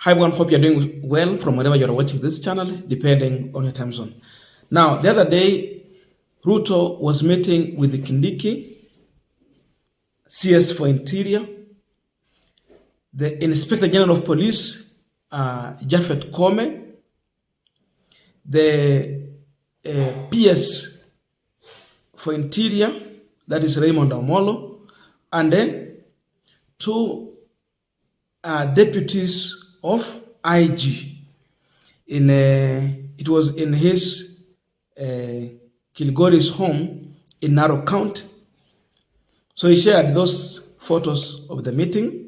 Hi everyone, hope you're doing well from wherever you're watching this channel, depending on your time zone. Now, the other day, Ruto was meeting with the Kindiki, CS for Interior, the Inspector General of Police, Koome, the PS for Interior, that is Raymond Omolo, and then two deputies of IG. It was in his Kilgore's home in Narok County. So he shared those photos of the meeting.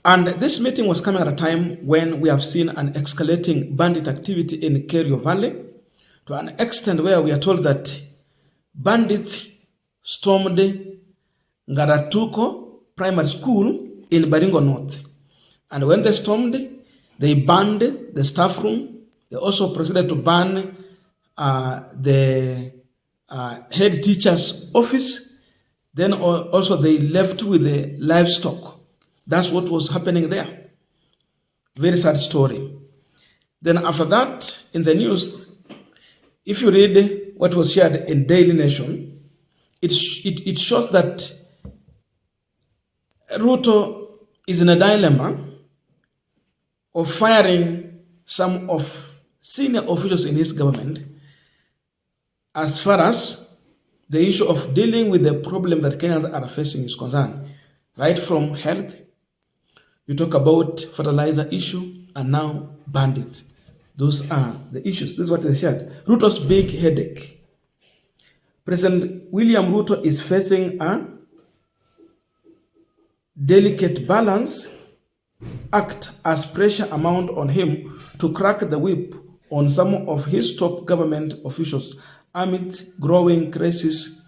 And this meeting was coming at a time when we have seen an escalating bandit activity in Kerio Valley, to an extent where we are told that bandits stormed Ngaratuko Primary School in Baringo North. And when they stormed, they burned the staff room. They also proceeded to burn the head teacher's office. Then also they left with the livestock. That's what was happening there. Very sad story. Then after that, in the news, if you read what was shared in Daily Nation, it shows that Ruto is in a dilemma of firing some of senior officials in his government as far as the issue of dealing with the problem that Kenyans are facing is concerned. Right from health, you talk about fertilizer issue, and now bandits. Those are the issues. This is what they shared. Ruto's big headache. President William Ruto is facing a delicate balance act as pressure amount on him to crack the whip on some of his top government officials amid growing crisis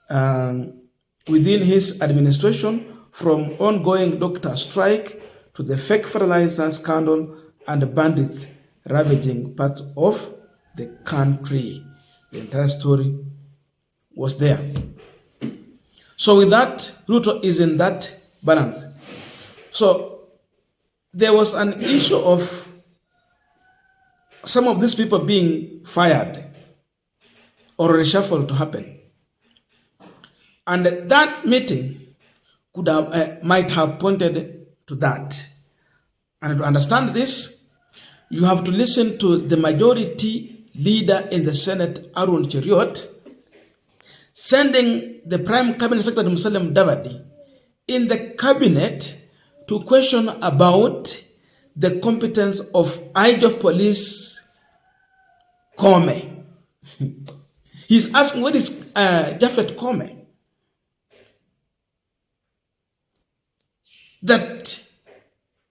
within his administration, from ongoing doctor strike to the fake fertilizer scandal and bandits ravaging parts of the country. The entire story was there. So with that, Ruto is in that balance. So there was an issue of some of these people being fired or reshuffled to happen. And that meeting could have, might have pointed to that. And to understand this, you have to listen to the majority leader in the Senate, Arun Cheriot, sending the Prime Cabinet Secretary Musalia Mudavadi in the cabinet to question about the competence of IG of Police Koome. He's asking, what is Japhet Koome? That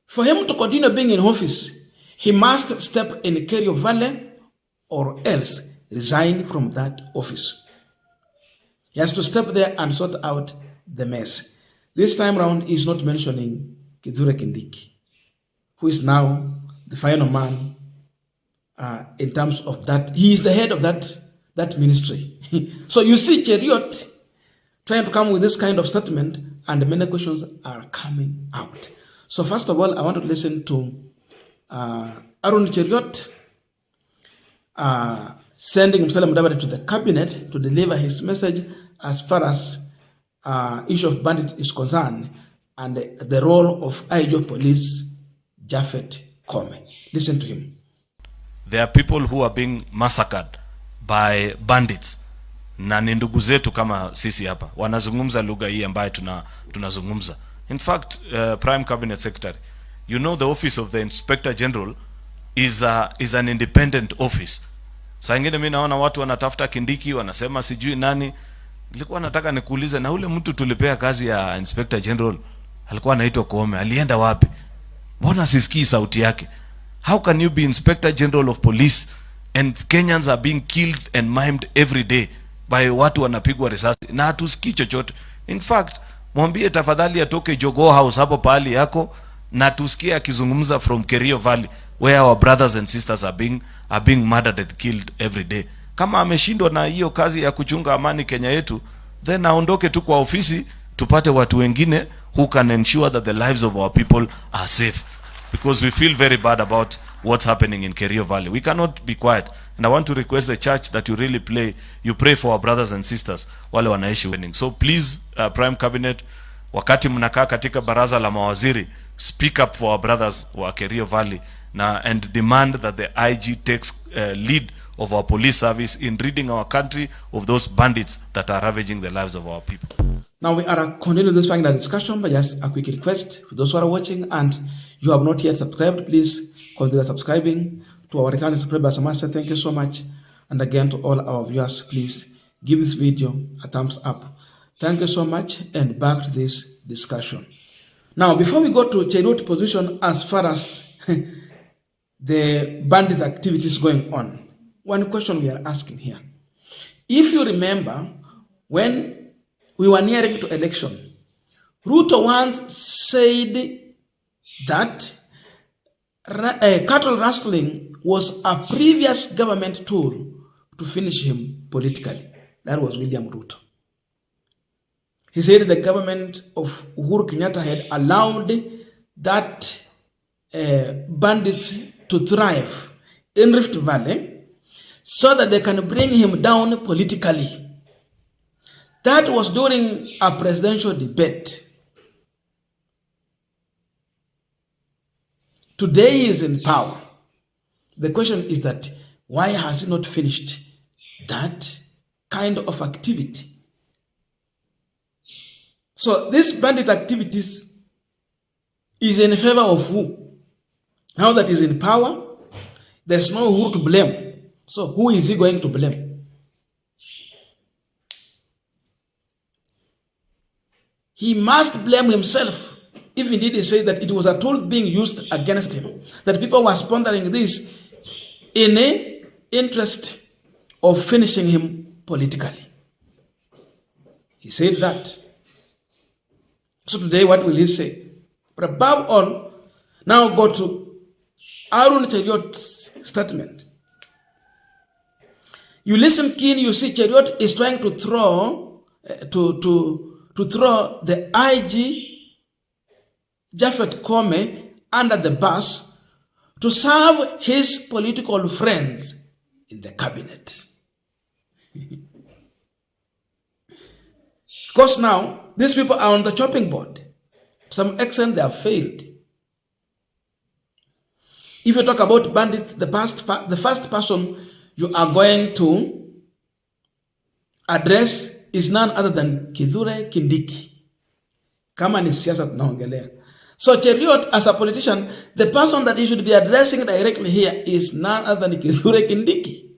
for him to continue being in office, he must step in Kerio Valley or else resign from that office. He has to step there and sort out the mess. This time around, he's not mentioning Kithure Kindiki, who is now the final man in terms of that. He is the head of that ministry. So you see Cheriot trying to come with this kind of statement, and many questions are coming out. So first of all, I want to listen to Arun Cheriot sending Musalia Mudavadi to the cabinet to deliver his message as far as issue of bandits is concerned, and the role of IG of Police, Japhet Koome. Listen to him. There are people who are being massacred by bandits. Na ni ndugu zetu kama sisi hapa. Wanazungumza lugha hii ambayo tunazungumza. In fact, Prime Cabinet Secretary, you know the office of the Inspector General is an independent office. Saa ingine mimi naona watu wanatafuta Kindiki, wanasema sijui nani. Nilikuwa nataka nikuulize, na ule mtu tulipea kazi ya Inspector General alikuwa anaitwa Koome, alienda wapi? Mbona sisikii sauti yake? How can you be Inspector General of Police and Kenyans are being killed and maimed every day by watu wanapigwa risasi na hatusikii chochote? In fact, mwambie tafadhali atoke Jogoo House hapo pahali yako na tusikie akizungumza from Kerio Valley where our brothers and sisters are being murdered and killed every day. Kama ameshindwa na hiyo kazi ya kuchunga amani Kenya yetu, then aondoke tu kwa ofisi, tupate watu wengine who can ensure that the lives of our people are safe. because we feel very bad about what's happening in Kerio Valley. We cannot be quiet. And I want to request the church that you really pray for our brothers and sisters wale wanaishi winning. So please, Prime Cabinet, wakati mnakaa katika baraza la mawaziri, speak up for our brothers wa Kerio Valley and demand that the IG takes lead of our police service in ridding our country of those bandits that are ravaging the lives of our people. Now we are continuing this final discussion, but just a quick request for those who are watching and you have not yet subscribed, please consider subscribing. To our returning subscribers, I must say thank you so much. And again, to all our viewers, please give this video a thumbs up. Thank you so much, and back to this discussion. Now, before we go to Cheruiyot's position as far as the bandit activities going on, one question we are asking here. If you remember, when we were nearing to election, Ruto once said that cattle rustling was a previous government tool to finish him politically. That was William Ruto. He said the government of Uhuru Kenyatta had allowed that bandits to thrive in Rift Valley so that they can bring him down politically. That was during a presidential debate. Today he is in power. The question is that why has he not finished that kind of activity? So this bandit activities is in favor of who? Now that he's in power, there's no who to blame. So who is he going to blame? He must blame himself. If indeed he said that it was a tool being used against him, that people were sponsoring this in the interest of finishing him politically. He said that. So today, what will he say? But above all, now go to Arun Cheruiyot's statement. You listen keen, you see Cheruiyot is trying to throw the IG Japhet Koome under the bus to serve his political friends in the cabinet. Because now, these people are on the chopping board. To some extent, they have failed. If you talk about bandits, the first person you are going to address is none other than Kithure Kindiki. Kama ni siasa tunaongelea. So Cheruiyot, as a politician, the person that he should be addressing directly here is none other than Kithure Kindiki.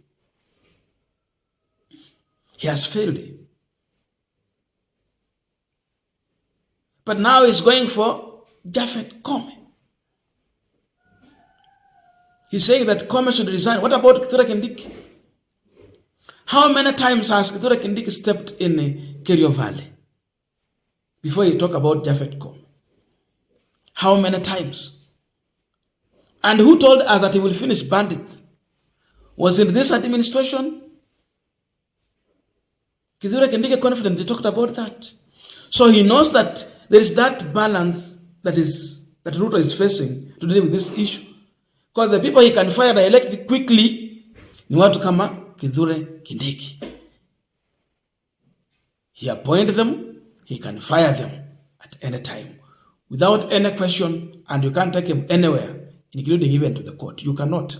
He has failed. But now he's going for Japhet Koome. He's saying that Koome should resign. What about Kithure Kindiki? How many times has Kithure Kindiki stepped in Kerio Valley before you talk about Japhet Koome? How many times? And who told us that he will finish bandits? Was it this administration? Kithure Kindiki confident they talked about that. So he knows that there is that balance that Ruto is facing to deal with this issue. Because the people he can fire and elect quickly ni watu kama Kithure Kindiki. He appointed them, he can fire them at any time without any question, and you can't take him anywhere, including even to the court. You cannot.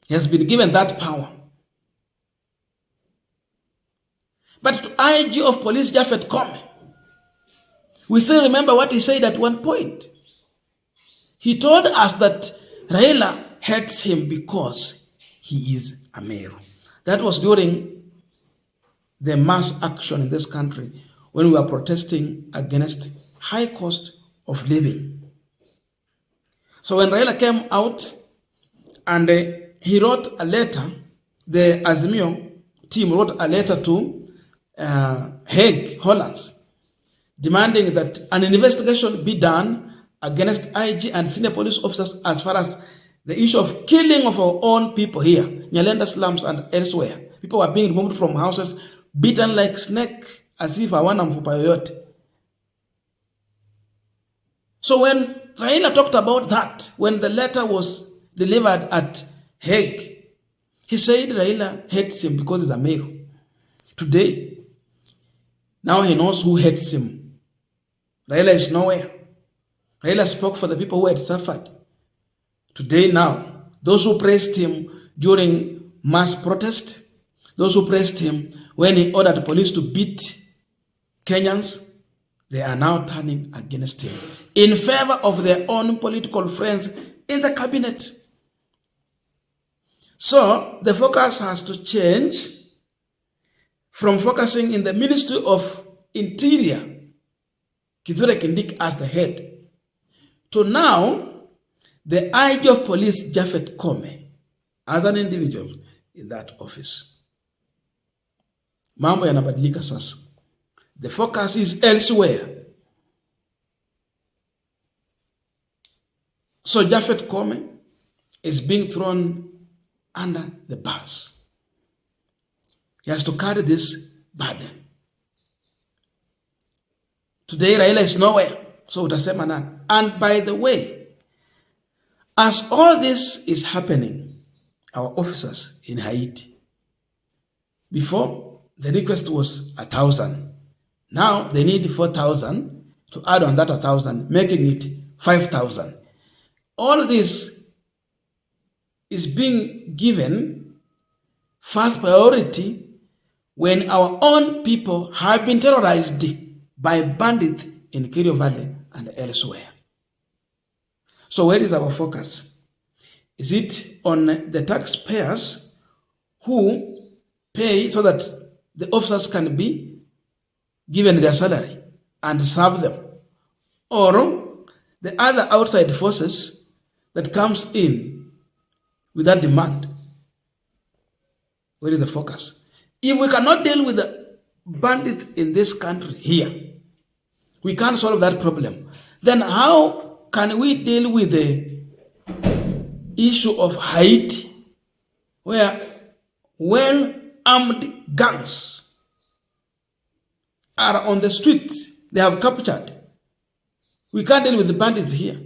He has been given that power. But to IG of Police Japhet Koome, we still remember what he said at one point. He told us that Raila hates him because he is a Meru. That was during the mass action in this country when we were protesting against high cost of living. So when Raila came out and he wrote a letter, the Azimio team wrote a letter to Hague, Holland, demanding that an investigation be done against IG and senior police officers as far as the issue of killing of our own people here, Nyalenda slums and elsewhere. People were being removed from houses, beaten like snake, as if hawana mfupa yoyote. So when Raila talked about that, when the letter was delivered at Hague, he said Raila hates him because he's a male. Today, now he knows who hates him. Raila is nowhere. Raila spoke for the people who had suffered. Today now, those who praised him during mass protest, those who praised him when he ordered the police to beat Kenyans, they are now turning against him in favor of their own political friends in the cabinet. So the focus has to change from focusing in the Ministry of Interior, Kithure Kindiki as the head, to now the IG of Police, Koome, as an individual in that office. Mambo yanabadilika sasa. The focus is elsewhere. So Koome is being thrown under the bus. He has to carry this burden. Today Raila is nowhere, so utasema nani? And by the way, as all this is happening, our officers in Haiti, before the request was 1,000, now they need 4,000 to add on that 1,000, making it 5,000. All this is being given first priority when our own people have been terrorized by bandits in Kerio Valley and elsewhere. So where is our focus? Is it on the taxpayers who pay so that the officers can be given their salary and serve them? Or the other outside forces that comes in with that demand? Where is the focus? If we cannot deal with the bandits in this country here, we can't solve that problem, then how can we deal with the issue of Haiti, where well-armed gangs are on the streets, they have captured? We can't deal with the bandits here.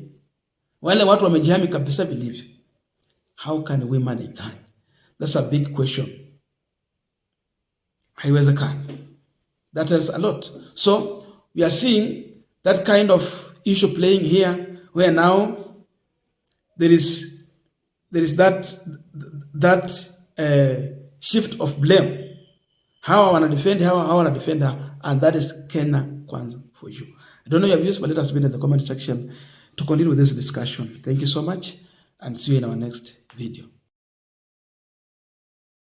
Wale watu wamejihami kabisa vilivyo. How can we manage that? That's a big question. Haiwezekani. That is a lot. So we are seeing that kind of issue playing here, where now there is that shift of blame. How I want to defend her, how I want to defend her, and that is Kenya Kwanza for you. I don't know your views, but let us be in the comment section to continue with this discussion. Thank you so much, and see you in our next video.